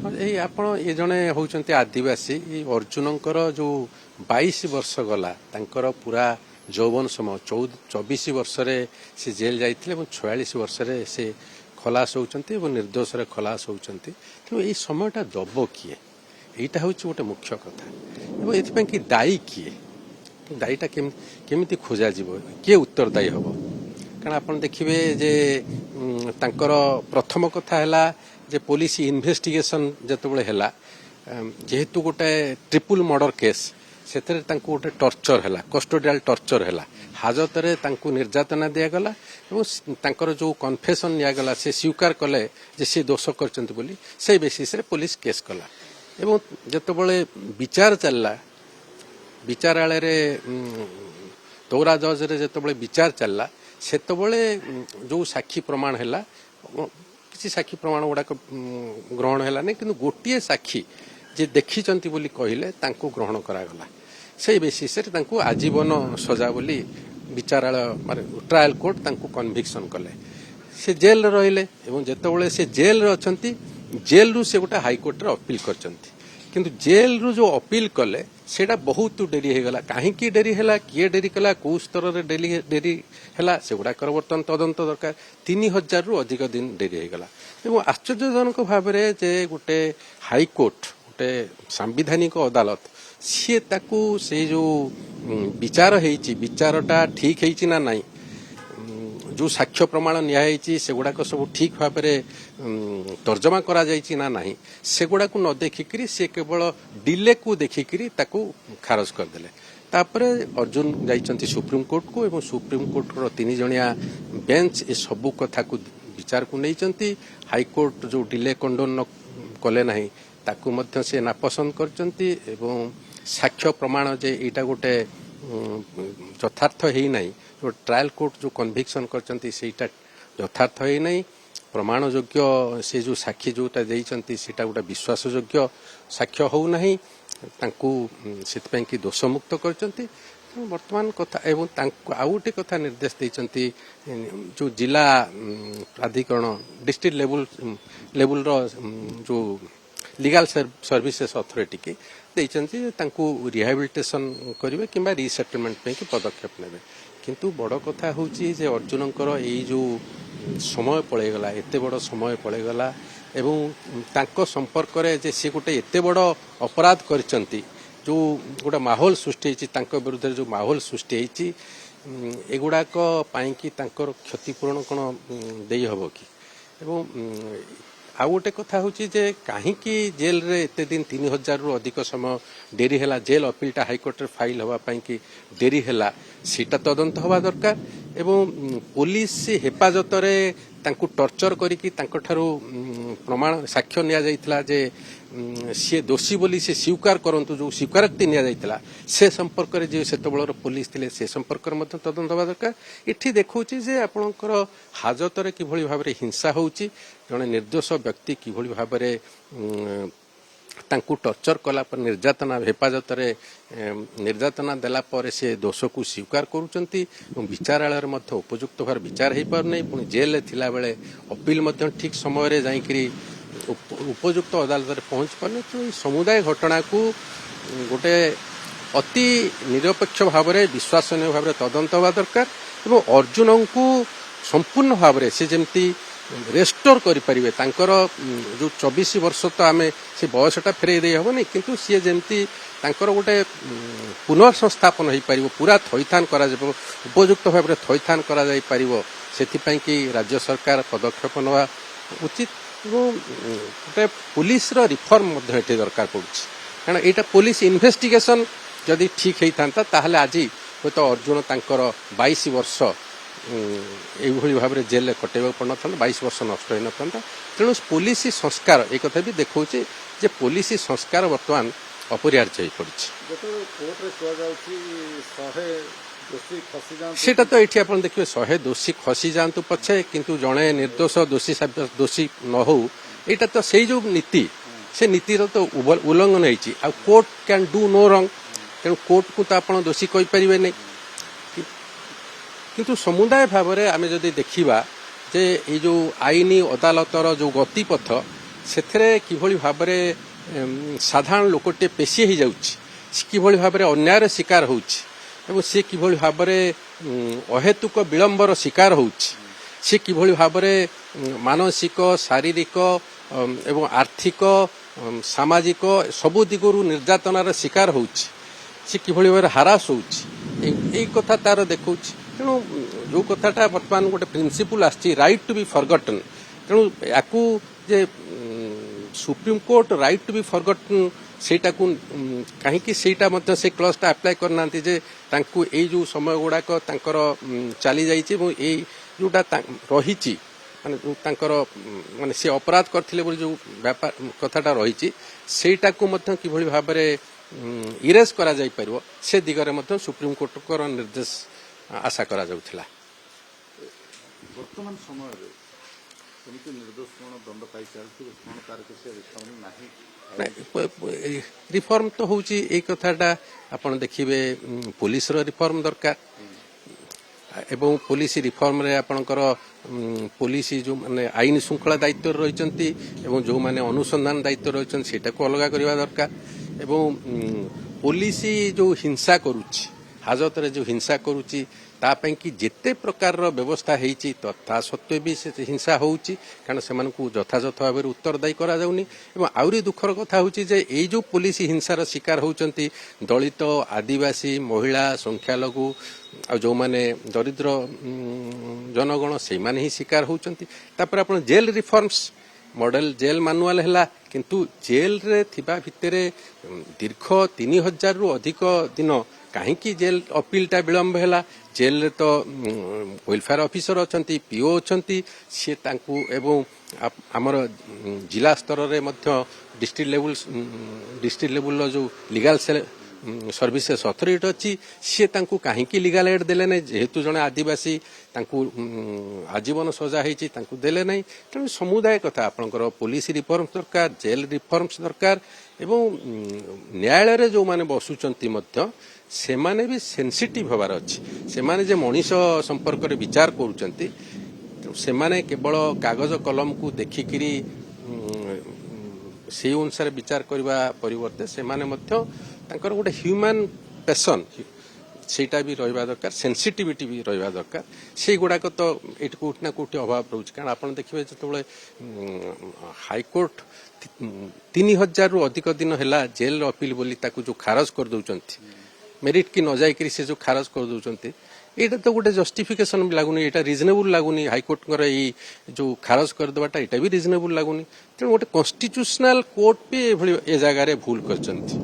ଏଇ ଆପଣ ଏ ଜଣେ ହେଉଛନ୍ତି ଆଦିବାସୀ ଏଇ ଅର୍ଜୁନଙ୍କର ଯେଉଁ 22 ବର୍ଷ ଗଲା ତାଙ୍କର ପୁରା ଯୌବନ ସମୟ 24 ବର୍ଷରେ ସେ ଜେଲ୍ ଯାଇଥିଲେ ଏବଂ 46 ବର୍ଷରେ ସେ ଖଲାସ ହେଉଛନ୍ତି ଏବଂ ନିର୍ଦ୍ଦୋଷରେ ଖଲାସ ହେଉଛନ୍ତି। ତେଣୁ ଏଇ ସମୟଟା ଦେବ କିଏ? ଏଇଟା ହେଉଛି ଗୋଟେ ମୁଖ୍ୟ କଥା ଏବଂ ଏଥିପାଇଁ କି ଦାୟୀ କିଏ? ଦାୟୀଟା କେମିତି ଖୋଜାଯିବ? କିଏ ଉତ୍ତରଦାୟୀ ହେବ? କାରଣ ଆପଣ ଦେଖିବେ ଯେ ତାଙ୍କର ପ୍ରଥମ କଥା ହେଲା ଯେ ପୋଲିସ ଇନଭେଷ୍ଟିଗେସନ୍ ଯେତେବେଳେ ହେଲା ଯେହେତୁ ଗୋଟେ ଟ୍ରିପୁଲ୍ ମର୍ଡର କେସ୍ ସେଥିରେ ତାଙ୍କୁ ଗୋଟେ ଟର୍ଚର ହେଲା, କଷ୍ଟୋଡିଆଲ ଟର୍ଚର ହେଲା, ହାଜତରେ ତାଙ୍କୁ ନିର୍ଯାତନା ଦିଆଗଲା ଏବଂ ତାଙ୍କର ଯେଉଁ କନଫେସନ୍ ନିଆଗଲା ସେ ସ୍ୱୀକାର କଲେ ଯେ ସେ ଦୋଷ କରିଛନ୍ତି ବୋଲି ସେଇ ବେସିସ୍ରେ ପୋଲିସ କେସ୍ କଲା ଏବଂ ଯେତେବେଳେ ବିଚାର ଚାଲିଲା ବିଚାରାଳୟରେ ଦୌରା ଜଜରେ ଯେତେବେଳେ ବିଚାର ଚାଲିଲା ସେତେବେଳେ ଯେଉଁ ସାକ୍ଷୀ ପ୍ରମାଣ ହେଲା କିଛି ସାକ୍ଷୀ ପ୍ରମାଣ ଗୁଡ଼ାକ ଗ୍ରହଣ ହେଲାନି କିନ୍ତୁ ଗୋଟିଏ ସାକ୍ଷୀ ଯେ ଦେଖିଛନ୍ତି ବୋଲି କହିଲେ ତାଙ୍କୁ ଗ୍ରହଣ କରାଗଲା। ସେଇ ବେସିସ୍ରେ ତାଙ୍କୁ ଆଜୀବନ ସଜା ବୋଲି ବିଚାରାଳୟ ମାନେ ଟ୍ରାଏଲ କୋର୍ଟ ତାଙ୍କୁ କନଭିକ୍ସନ୍ କଲେ। ସେ ଜେଲ୍ରେ ରହିଲେ ଏବଂ ଯେତେବେଳେ ସେ ଜେଲ୍ରେ ଅଛନ୍ତି ଜେଲ୍ରୁ ସେ ଗୋଟେ ହାଇକୋର୍ଟରେ ଅପିଲ କରିଛନ୍ତି କିନ୍ତୁ ଜେଲ୍ରୁ ଯେଉଁ ଅପିଲ କଲେ ସେଇଟା ବହୁତ ଡେରି ହେଇଗଲା। କାହିଁକି ଡେରି ହେଲା, କିଏ ଡେରି କଲା, କେଉଁ ସ୍ତରରେ ଡେରି ହେଲା ସେଗୁଡ଼ାକର ବର୍ତ୍ତମାନ ତଦନ୍ତ ଦରକାର। 3000ରୁ ଅଧିକ ଦିନ ଡେରି ହେଇଗଲା ଏବଂ ଆଶ୍ଚର୍ଯ୍ୟଜନକ ଭାବରେ ଯେ ଗୋଟେ ହାଇକୋର୍ଟ ଗୋଟେ ସାମ୍ବିଧାନିକ ଅଦାଲତ ସିଏ ତାକୁ ସେଇ ଯେଉଁ ବିଚାର ହେଇଛି ବିଚାରଟା ଠିକ୍ ହେଇଛି ନା ନାହିଁ, ଯେଉଁ ସାକ୍ଷ୍ୟ ପ୍ରମାଣ ନିଆହେଇଛି ସେଗୁଡ଼ାକ ସବୁ ଠିକ୍ ଭାବରେ ତର୍ଜମା କରାଯାଇଛି ନା ନାହିଁ ସେଗୁଡ଼ାକୁ ନ ଦେଖିକିରି ସେ କେବଳ ଡିଲେକୁ ଦେଖିକିରି ତାକୁ ଖାରଜ କରିଦେଲେ। ତାପରେ ଅର୍ଜୁନ ଯାଇଛନ୍ତି ସୁପ୍ରିମକୋର୍ଟକୁ ଏବଂ ସୁପ୍ରିମକୋର୍ଟର 3 ଜଣିଆ ବେଞ୍ଚ ଏ ସବୁ କଥାକୁ ବିଚାରକୁ ନେଇଛନ୍ତି। ହାଇକୋର୍ଟ ଯେଉଁ ଡିଲେ କଣ୍ଡୋନ କଲେ ନାହିଁ ତାକୁ ମଧ୍ୟ ସେ ନାପସନ୍ଦ କରିଛନ୍ତି ଏବଂ ସାକ୍ଷ୍ୟ ପ୍ରମାଣ ଯେ ଏଇଟା ଗୋଟେ ଯଥାର୍ଥ ହେଇନାହିଁ, ଟ୍ରାଏଲ କୋର୍ଟ ଯେଉଁ କନଭିକ୍ସନ୍ କରିଛନ୍ତି ସେଇଟା ଯଥାର୍ଥ ହେଇନାହିଁ, ପ୍ରମାଣ ଯୋଗ୍ୟ ସେ ଯେଉଁ ସାକ୍ଷୀ ଯେଉଁଟା ଦେଇଛନ୍ତି ସେଇଟା ଗୋଟେ ବିଶ୍ୱାସଯୋଗ୍ୟ ସାକ୍ଷ୍ୟ ହେଉନାହିଁ, ତାଙ୍କୁ ସେଥିପାଇଁ କି ଦୋଷମୁକ୍ତ କରିଛନ୍ତି। ବର୍ତ୍ତମାନ କଥା ଏବଂ ତାଙ୍କୁ ଆଉ ଗୋଟେ କଥା ନିର୍ଦ୍ଦେଶ ଦେଇଛନ୍ତି ଯେଉଁ ଜିଲ୍ଲା ପ୍ରାଧିକରଣ ଡିଷ୍ଟ୍ରିକ୍ଟ ଲେବୁଲର ଯେଉଁ ଲିଗାଲ ସର୍ଭିସେସ୍ ଅଥରିଟିକି ଦେଇଛନ୍ତି ତାଙ୍କୁ ରିହାବିଲିଟେସନ୍ କରିବେ କିମ୍ବା ରିସେଟଲମେଣ୍ଟ ପାଇଁ ପଦକ୍ଷେପ ନେବେ। କିନ୍ତୁ ବଡ଼ କଥା ହେଉଛି ଯେ ଅର୍ଜୁନଙ୍କର ଏଇ ଯେଉଁ ସମୟ ପଳେଇଗଲା, ଏତେ ବଡ଼ ସମୟ ପଳେଇଗଲା ଏବଂ ତାଙ୍କ ସମ୍ପର୍କରେ ଯେ ସେ ଗୋଟେ ଏତେ ବଡ଼ ଅପରାଧ କରିଛନ୍ତି ଯେଉଁ ଗୋଟେ ମାହୋଲ ସୃଷ୍ଟି ହେଇଛି ତାଙ୍କ ବିରୁଦ୍ଧରେ ଯେଉଁ ମାହୋଲ ସୃଷ୍ଟି ହେଇଛି ଏଗୁଡ଼ାକ ପାଇଁକି ତାଙ୍କର କ୍ଷତିପୂରଣ କ'ଣ ଦେଇହେବ କି? ଏବଂ ଆଉ ଗୋଟେ କଥା ହେଉଛି ଯେ କାହିଁକି ଜେଲ୍ରେ ଏତେ ଦିନ 3000ରୁ ଅଧିକ ସମୟ ଡେରି ହେଲା, ଜେଲ୍ ଅପିଲଟା ହାଇକୋର୍ଟରେ ଫାଇଲ୍ ହେବା ପାଇଁକି ଡେରି ହେଲା ସେଇଟା ତଦନ୍ତ ହେବା ଦରକାର ଏବଂ ପୋଲିସ ହେପାଜତରେ ତାଙ୍କୁ ଟର୍ଚର କରିକି ତାଙ୍କଠାରୁ ପ୍ରମାଣ ସାକ୍ଷ୍ୟ ନିଆଯାଇଥିଲା ଯେ ସିଏ ଦୋଷୀ ବୋଲି ସେ ସ୍ୱୀକାର କରନ୍ତୁ, ଯେଉଁ ସ୍ୱୀକାରୋକ୍ତି ନିଆଯାଇଥିଲା ସେ ସମ୍ପର୍କରେ ଯେ ସେତେବେଳର ପୋଲିସ ଥିଲେ ସେ ସମ୍ପର୍କରେ ମଧ୍ୟ ତଦନ୍ତ ହେବା ଦରକାର। ଏଠି ଦେଖାଉଛି ଯେ ଆପଣଙ୍କର ହାଜତରେ କିଭଳି ଭାବରେ ହିଂସା ହେଉଛି, ଜଣେ ନିର୍ଦ୍ଦୋଷ ବ୍ୟକ୍ତି କିଭଳି ଭାବରେ ତାଙ୍କୁ ଟର୍ଚର କଲା ପରେ ନିର୍ଯାତନା ହେପାଜତରେ ନିର୍ଯାତନା ଦେଲା ପରେ ସେ ଦୋଷକୁ ସ୍ୱୀକାର କରୁଛନ୍ତି ଏବଂ ବିଚାରାଳୟରେ ମଧ୍ୟ ଉପଯୁକ୍ତ ଭାବରେ ବିଚାର ହୋଇପାରୁନାହିଁ, ପୁଣି ଜେଲ୍ରେ ଥିଲାବେଳେ ଅପିଲ ମଧ୍ୟ ଠିକ୍ ସମୟରେ ଯାଇକରି ଉପଯୁକ୍ତ ଅଦାଲତରେ ପହଞ୍ଚି ପାରୁନି। ତ ଏହି ସମୁଦାୟ ଘଟଣାକୁ ଗୋଟେ ଅତି ନିରପେକ୍ଷ ଭାବରେ ବିଶ୍ୱାସନୀୟ ଭାବରେ ତଦନ୍ତ ହେବା ଦରକାର ଏବଂ ଅର୍ଜୁନଙ୍କୁ ସମ୍ପୂର୍ଣ୍ଣ ଭାବରେ ସେ ଯେମିତି ରେଷ୍ଟୋର କରିପାରିବେ। ତାଙ୍କର ଯେଉଁ 24 ବର୍ଷ ତ ଆମେ ସେ ବୟସଟା ଫେରାଇ ଦେଇ ହେବନି କିନ୍ତୁ ସିଏ ଯେମିତି ତାଙ୍କର ଗୋଟେ ପୁନଃସଂସ୍ଥାପନ ହୋଇପାରିବ, ପୁରା ଥଇଥାନ କରାଯିବ, ଉପଯୁକ୍ତ ଭାବରେ ଥଇଥାନ କରାଯାଇପାରିବ, ସେଥିପାଇଁ କି ରାଜ୍ୟ ସରକାର ପଦକ୍ଷେପ ନେବା ଉଚିତ ଏବଂ ଗୋଟେ ପୁଲିସର ରିଫର୍ମ ମଧ୍ୟ ଏଠି ଦରକାର ପଡ଼ୁଛି। କାରଣ ଏଇଟା ପୋଲିସ ଇନଭେଷ୍ଟିଗେସନ୍ ଯଦି ଠିକ୍ ହେଇଥାନ୍ତା ତାହେଲେ ଆଜି ହୁଏତ ଅର୍ଜୁନ ତାଙ୍କର 22 ବର୍ଷ এইভাবে ভাবে জেলে কটাইବାକୁ পড়িনଥାନ୍ତା, 22 ବର୍ଷ ନଷ୍ଟ ହୋଇନଥାନ୍ତା। ତେଣୁ ପୋଲିସ ସଂସ୍କାର এই କଥା ବି ଦେଖାଉଛି ଯେ ପୋଲିସ ସଂସ୍କାର ବର୍ତ୍ତମାନ ଅପରିହାର୍ଯ୍ୟ ହୋଇପଡ଼ିଛି। সেটা তো এটি আপনার দেখবে 100 দোষী খসি যাতে পছে কিন্তু জনে নির্দোষ দোষী ন হও, এটা তো সেই যে নীতি সে নীতির তো উল্লঙ্ঘন হয়েছি। আর court can do no wrong, তেমন কোর্টକୁ তো আপনার দোষী কইপারিবে নাই। কিন্তু সমুদায় ভাবে আমি যদি দেখিবা যে এই যে আইনি অদালতর যে গতিপথ ସେଥିରେ କିଭଳି ଭାବରେ ସାଧାରଣ ଲୋକଟେ ପେଶି ହେଇଯାଉଛି, କିଭଳି ଭାବରେ ଅନ୍ୟାୟର ଶିକାର ହେଉଛି ଏବଂ ସେ କିଭଳି ଭାବରେ ଅହେତୁକ ବିଳମ୍ବର ଶିକାର ହେଉଛି, ସେ କିଭଳି ଭାବରେ ମାନସିକ ଶାରୀରିକ ଏବଂ ଆର୍ଥିକ ସାମାଜିକ ସବୁ ଦିଗରୁ ନିର୍ଯାତନାର ଶିକାର ହେଉଛି, ସେ କିଭଳି ଭାବରେ ହାରାସ ହେଉଛି ଏଇ କଥା ତାର ଦେଖାଉଛି। ତେଣୁ ଯେଉଁ କଥାଟା ବର୍ତ୍ତମାନ ଗୋଟେ ପ୍ରିନ୍ସିପଲ୍ ଆସିଛି ରାଇଟ୍ ଟୁ ବି ଫରଗଟନ୍, ତେଣୁ ୟାକୁ ଯେ ସୁପ୍ରିମକୋର୍ଟ ରାଇଟ୍ ଟୁ ବି ଫରଗଟନ୍ ସେଇଟାକୁ କାହିଁକି ସେଇଟା ମଧ୍ୟ ସେ କ୍ଲଜ୍ଟା ଆପ୍ଲାଏ କରିନାହାନ୍ତି ଯେ ତାଙ୍କୁ ଏଇ ଯେଉଁ ସମୟ ଗୁଡ଼ାକ ତାଙ୍କର ଚାଲିଯାଇଛି ଏବଂ ଏଇ ଯେଉଁଟା ରହିଛି ମାନେ ଯେଉଁ ତାଙ୍କର ମାନେ ସେ ଅପରାଧ କରିଥିଲେ ବୋଲି ଯେଉଁ ବ୍ୟାପାର କଥାଟା ରହିଛି ସେଇଟାକୁ ମଧ୍ୟ କିଭଳି ଭାବରେ ଇରେଜ୍ କରାଯାଇପାରିବ ସେ ଦିଗରେ ମଧ୍ୟ ସୁପ୍ରିମକୋର୍ଟଙ୍କର ନିର୍ଦ୍ଦେଶ ଆଶା କରାଯାଉଥିଲା। ବର୍ତ୍ତମାନ ସମୟରେ ସେମିତି ନିର୍ଦ୍ଦୋଷ କ'ଣ ଦଣ୍ଡ ପାଇସାରିଥିବେ କ'ଣ ତାର କିଛି ରିଫର୍ମ ନାହିଁ? ରିଫର୍ମ ତ ହେଉଛି ଏଇ କଥାଟା ଆପଣ ଦେଖିବେ ପୋଲିସର ରିଫର୍ମ ଦରକାର ଏବଂ ପୋଲିସ ରିଫର୍ମରେ ଆପଣଙ୍କର ପୋଲିସ ଯେଉଁମାନେ ଆଇନ ଶୃଙ୍ଖଳା ଦାୟିତ୍ୱରେ ରହିଛନ୍ତି ଏବଂ ଯେଉଁମାନେ ଅନୁସନ୍ଧାନ ଦାୟିତ୍ୱରେ ରହିଛନ୍ତି ସେଇଟାକୁ ଅଲଗା କରିବା ଦରକାର ଏବଂ ପୋଲିସ ଯେଉଁ ହିଂସା କରୁଛି ହାଜତରେ ଯେଉଁ ହିଂସା କରୁଛି ତା ପାଇଁ କି ଯେତେ ପ୍ରକାରର ବ୍ୟବସ୍ଥା ହେଇଛି ତା ସତ୍ତ୍ୱେ ବି ସେ ହିଂସା ହେଉଛି କାରଣ ସେମାନଙ୍କୁ ଯଥାଯଥ ଭାବରେ ଉତ୍ତରଦାୟୀ କରାଯାଉନି ଏବଂ ଆହୁରି ଦୁଃଖର କଥା ହେଉଛି ଯେ ଏଇ ଯେଉଁ ପୋଲିସ ହିଂସାର ଶିକାର ହେଉଛନ୍ତି ଦଳିତ ଆଦିବାସୀ ମହିଳା ସଂଖ୍ୟାଲଘୁ ଆଉ ଯେଉଁମାନେ ଦରିଦ୍ର ଜନଗଣ ସେଇମାନେ ହିଁ ଶିକାର ହେଉଛନ୍ତି। ତାପରେ ଆପଣ jail reforms model jail manual ହେଲା କିନ୍ତୁ ଜେଲ୍ରେ ଥିବା ଭିତରେ ଦୀର୍ଘ 3000ରୁ ଅଧିକ ଦିନ କାହିଁକି ଜେଲ୍ ଅପିଲଟା ବିଳମ୍ବ ହେଲା? ଜେଲ୍ରେ ତ ୱେଲଫେୟାର ଅଫିସର ଅଛନ୍ତି, ପିଓ ଅଛନ୍ତି, ସିଏ ତାଙ୍କୁ ଏବଂ ଆମର ଜିଲ୍ଲା ସ୍ତରରେ ମଧ୍ୟ ଡିଷ୍ଟ୍ରିକ୍ଟ ଲେବୁଲର ଯେଉଁ ଲିଗାଲ ସର୍ଭିସେସ୍ ଅଥରିଟି ଅଛି ସିଏ ତାଙ୍କୁ କାହିଁକି ଲିଗାଲ ଏଡ୍ ଦେଲେ ନାହିଁ? ଯେହେତୁ ଜଣେ ଆଦିବାସୀ ତାଙ୍କୁ ଆଜୀବନ ସଜା ହେଇଛି ତାଙ୍କୁ ଦେଲେ ନାହିଁ। ତେଣୁ ସମୁଦାୟ କଥା ଆପଣଙ୍କର ପୋଲିସ ରିଫର୍ମସ୍ ଦରକାର, ଜେଲ୍ ରିଫର୍ମସ୍ ଦରକାର ଏବଂ ନ୍ୟାୟାଳୟରେ ଯେଉଁମାନେ ବସୁଛନ୍ତି ମଧ୍ୟ ସେମାନେ ବି ସେନ୍ସିଟିଭ୍ ହେବାର ଅଛି। ସେମାନେ ଯେ ମଣିଷ ସମ୍ପର୍କରେ ବିଚାର କରୁଛନ୍ତି ସେମାନେ କେବଳ କାଗଜ କଲମକୁ ଦେଖିକିରି ସେଇ ଅନୁସାରେ ବିଚାର କରିବା ପରିବର୍ତ୍ତେ ସେମାନେ ମଧ୍ୟ ତାଙ୍କର ଗୋଟେ ହ୍ୟୁମାନ୍ ପେସନ୍ ସେଇଟା ବି ରହିବା ଦରକାର, ସେନ୍ସିଟିଭିଟି ବି ରହିବା ଦରକାର। ସେଇଗୁଡ଼ାକ ତ ଏଇଠି କେଉଁଠି ନା କେଉଁଠି ଅଭାବ ରହୁଛି କାରଣ ଆପଣ ଦେଖିବେ ଯେତେବେଳେ ହାଇକୋର୍ଟ 3000ରୁ ଅଧିକ ଦିନ ହେଲା ଜେଲ୍ ଅପିଲ ବୋଲି ତାକୁ ଯେଉଁ ଖାରଜ କରିଦେଉଛନ୍ତି ମେରିଟ୍ କି ନ ଯାଇକରି ସେ ଯେଉଁ ଖାରଜ କରିଦେଉଛନ୍ତି ଏଇଟା ତ ଗୋଟେ ଜଷ୍ଟିଫିକେସନ୍ ବି ଲାଗୁନି, ଏଇଟା ରିଜନେବୁଲ୍ ଲାଗୁନି। ହାଇକୋର୍ଟଙ୍କର ଏଇ ଯେଉଁ ଖାରଜ କରିଦେବାଟା ଏଇଟା ବି ରିଜନେବୁଲ୍ ଲାଗୁନି। ତେଣୁ ଗୋଟେ କନଷ୍ଟିଚ୍ୟୁସନାଲ କୋର୍ଟ ବି ଏଭଳି ଏ ଜାଗାରେ ଭୁଲ କରିଛନ୍ତି।